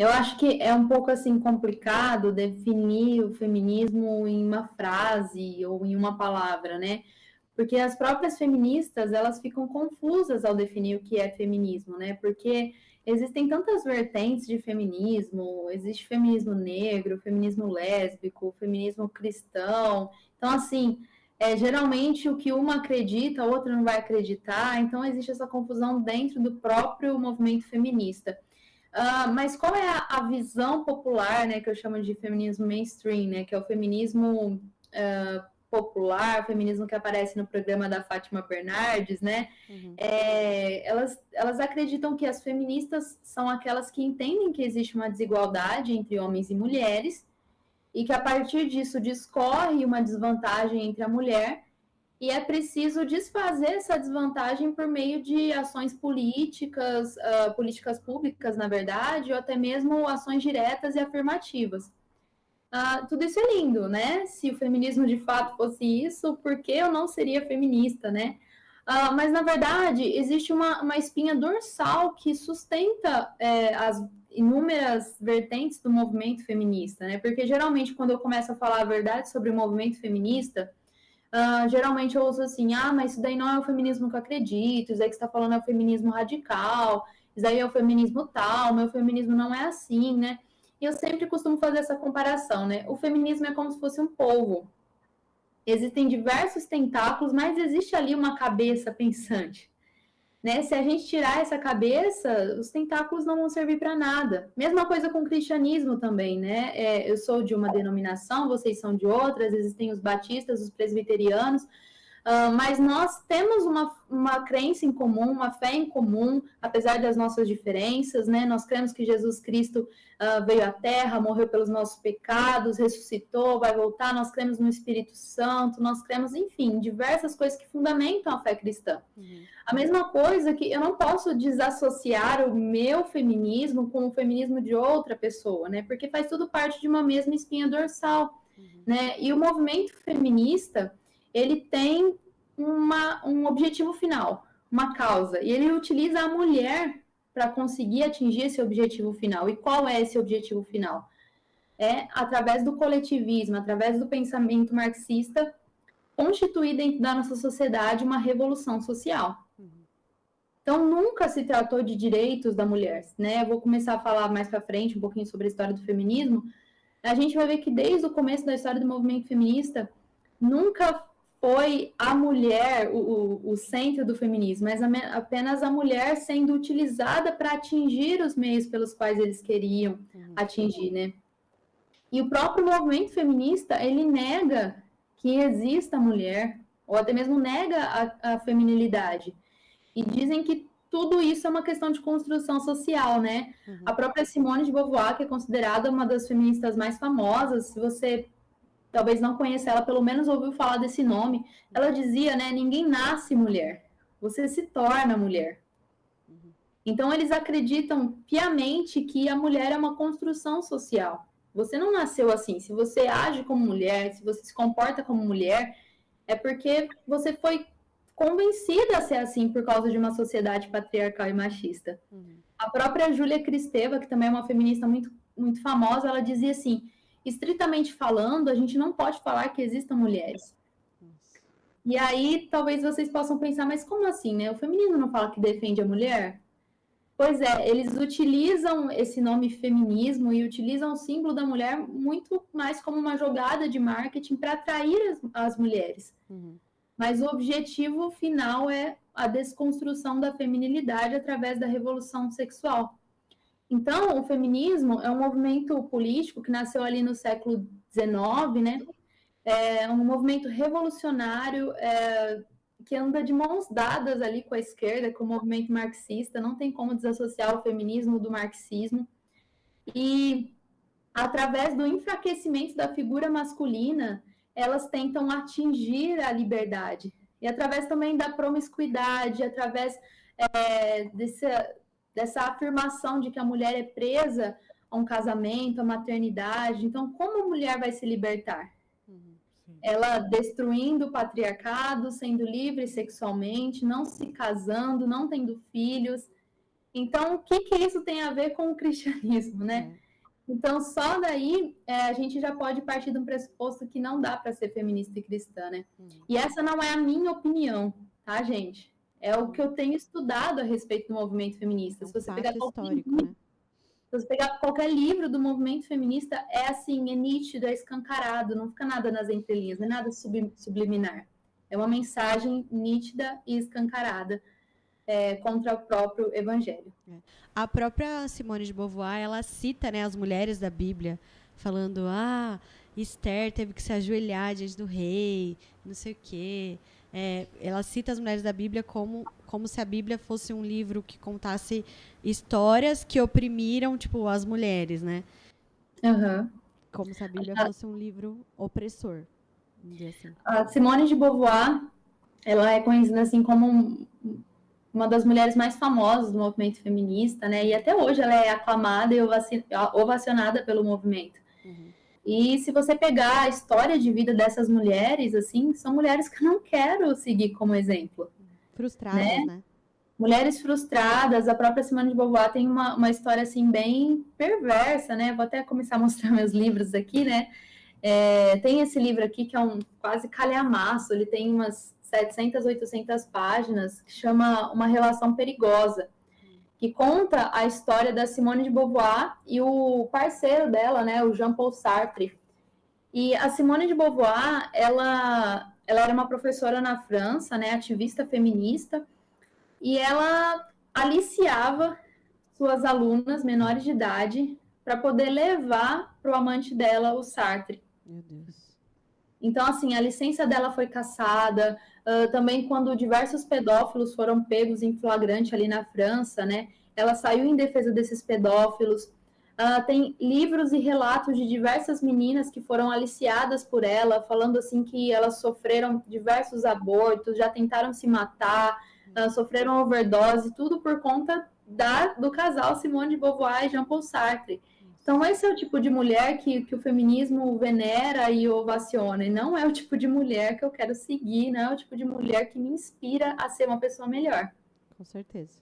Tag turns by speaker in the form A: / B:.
A: Eu acho que é um pouco assim complicado definir o feminismo em uma frase ou em uma palavra, né? Porque as próprias feministas, elas ficam confusas ao definir o que é feminismo, né? Porque existem tantas vertentes de feminismo, existe feminismo negro, feminismo lésbico, feminismo cristão. Então, assim, geralmente o que uma acredita, a outra não vai acreditar. Então, existe essa confusão dentro do próprio movimento feminista. Mas qual é a visão popular, né, que eu chamo de feminismo mainstream, né, que é o feminismo popular, o feminismo que aparece no programa da Fátima Bernardes, né? Elas acreditam que as feministas são aquelas que entendem que existe uma desigualdade entre homens e mulheres e que a partir disso discorre uma desvantagem entre a mulher e é preciso desfazer essa desvantagem por meio de ações políticas, políticas públicas, na verdade, ou até mesmo ações diretas e afirmativas. Tudo isso é lindo, né? Se o feminismo de fato fosse isso, por que eu não seria feminista, né? Mas, na verdade, existe uma espinha dorsal que sustenta as inúmeras vertentes do movimento feminista, né? Porque, geralmente, quando eu começo a falar a verdade sobre o movimento feminista, geralmente eu ouço assim, mas isso daí não é o feminismo que eu acredito, isso aí que você está falando é o feminismo radical, isso aí é o feminismo tal, meu feminismo não é assim, né? E eu sempre costumo fazer essa comparação, né? O feminismo é como se fosse um polvo. Existem diversos tentáculos, mas existe ali uma cabeça pensante. Né? Se a gente tirar essa cabeça, os tentáculos não vão servir para nada. Mesma coisa com o cristianismo também, né? Eu sou de uma denominação, vocês são de outras, existem os batistas, os presbiterianos, mas nós temos uma crença em comum, uma fé em comum, apesar das nossas diferenças, né? Nós cremos que Jesus Cristo veio à Terra, morreu pelos nossos pecados, ressuscitou, vai voltar, nós cremos no Espírito Santo, nós cremos, enfim, diversas coisas que fundamentam a fé cristã. A mesma coisa que eu não posso desassociar o meu feminismo com o feminismo de outra pessoa, né? Porque faz tudo parte de uma mesma espinha dorsal, né? E o movimento feminista, ele tem um objetivo final, uma causa, e ele utiliza a mulher para conseguir atingir esse objetivo final. E qual é esse objetivo final? É através do coletivismo, através do pensamento marxista, constituir dentro da nossa sociedade uma revolução social. Então, nunca se tratou de direitos da mulher, né? Eu vou começar a falar mais para frente um pouquinho sobre a história do feminismo. A gente vai ver que desde o começo da história do movimento feminista, nunca foi a mulher o centro do feminismo, mas apenas a mulher sendo utilizada para atingir os meios pelos quais eles queriam atingir, né? E o próprio movimento feminista, ele nega que exista mulher, ou até mesmo nega a feminilidade. E dizem que tudo isso é uma questão de construção social, né? A própria Simone de Beauvoir, que é considerada uma das feministas mais famosas, se você talvez não conheça ela, pelo menos ouviu falar desse nome, ela dizia, né, ninguém nasce mulher, você se torna mulher. Então, eles acreditam piamente que a mulher é uma construção social. Você não nasceu assim. Se você age como mulher, se você se comporta como mulher, é porque você foi convencida a ser assim por causa de uma sociedade patriarcal e machista. A própria Júlia Kristeva, que também é uma feminista muito, muito famosa, ela dizia assim, estritamente falando, a gente não pode falar que existam mulheres. E aí, talvez vocês possam pensar, mas como assim, né? O feminismo não fala que defende a mulher? Pois é, eles utilizam esse nome feminismo e utilizam o símbolo da mulher muito mais como uma jogada de marketing para atrair as mulheres. Mas o objetivo final é a desconstrução da feminilidade através da revolução sexual. Então, o feminismo é um movimento político que nasceu ali no século XIX, né? É um movimento revolucionário que anda de mãos dadas ali com a esquerda, com o movimento marxista, não tem como desassociar o feminismo do marxismo. E, através do enfraquecimento da figura masculina, elas tentam atingir a liberdade. E através também da promiscuidade, através dessa afirmação de que a mulher é presa a um casamento, a maternidade. Então, como a mulher vai se libertar? Ela destruindo o patriarcado, sendo livre sexualmente, não se casando, não tendo filhos. Então, o que que isso tem a ver com o cristianismo, né?
B: É.
A: Então, só daí a gente já pode partir de um pressuposto que não dá para ser feminista e cristã, né?
B: Uhum.
A: E essa não é a minha opinião, tá, gente? É o que eu tenho estudado a respeito do movimento feminista.
B: É um fato histórico, né?
A: Se você pegar qualquer livro do movimento feminista, é assim, é nítido, é escancarado, não fica nada nas entrelinhas, não é nada subliminar. É uma mensagem nítida e escancarada contra o próprio evangelho.
B: A própria Simone de Beauvoir, ela cita, né, as mulheres da Bíblia, falando, Esther teve que se ajoelhar diante do rei, não sei o quê. Ela cita as mulheres da Bíblia como se a Bíblia fosse um livro que contasse histórias que oprimiram, tipo, as mulheres, né?
A: Uhum.
B: Como se a Bíblia fosse um livro opressor, vamos dizer assim.
A: A Simone de Beauvoir, ela é conhecida assim como uma das mulheres mais famosas do movimento feminista, né? E até hoje ela é aclamada e ovacionada pelo movimento.
B: Uhum.
A: E se você pegar a história de vida dessas mulheres, assim, são mulheres que eu não quero seguir como exemplo.
B: Frustradas, né?
A: Mulheres frustradas, a própria Simone de Beauvoir tem uma história, assim, bem perversa, né? Vou até começar a mostrar meus livros aqui, né? Tem esse livro aqui que é um quase calhamaço, ele tem umas 700, 800 páginas, que chama Uma Relação Perigosa, que conta a história da Simone de Beauvoir e o parceiro dela, né, o Jean-Paul Sartre. E a Simone de Beauvoir, ela era uma professora na França, né, ativista feminista, e ela aliciava suas alunas menores de idade para poder levar para o amante dela, o Sartre.
B: Meu Deus.
A: Então, assim, a licença dela foi cassada, também quando diversos pedófilos foram pegos em flagrante ali na França, né? Ela saiu em defesa desses pedófilos. Tem livros e relatos de diversas meninas que foram aliciadas por ela, falando assim que elas sofreram diversos abortos, já tentaram se matar, sofreram overdose, tudo por conta do casal Simone de Beauvoir e Jean-Paul Sartre. Então, esse é o tipo de mulher que o feminismo venera e ovaciona, e não é o tipo de mulher que eu quero seguir, não é o tipo de mulher que me inspira a ser uma pessoa melhor.
B: Com certeza.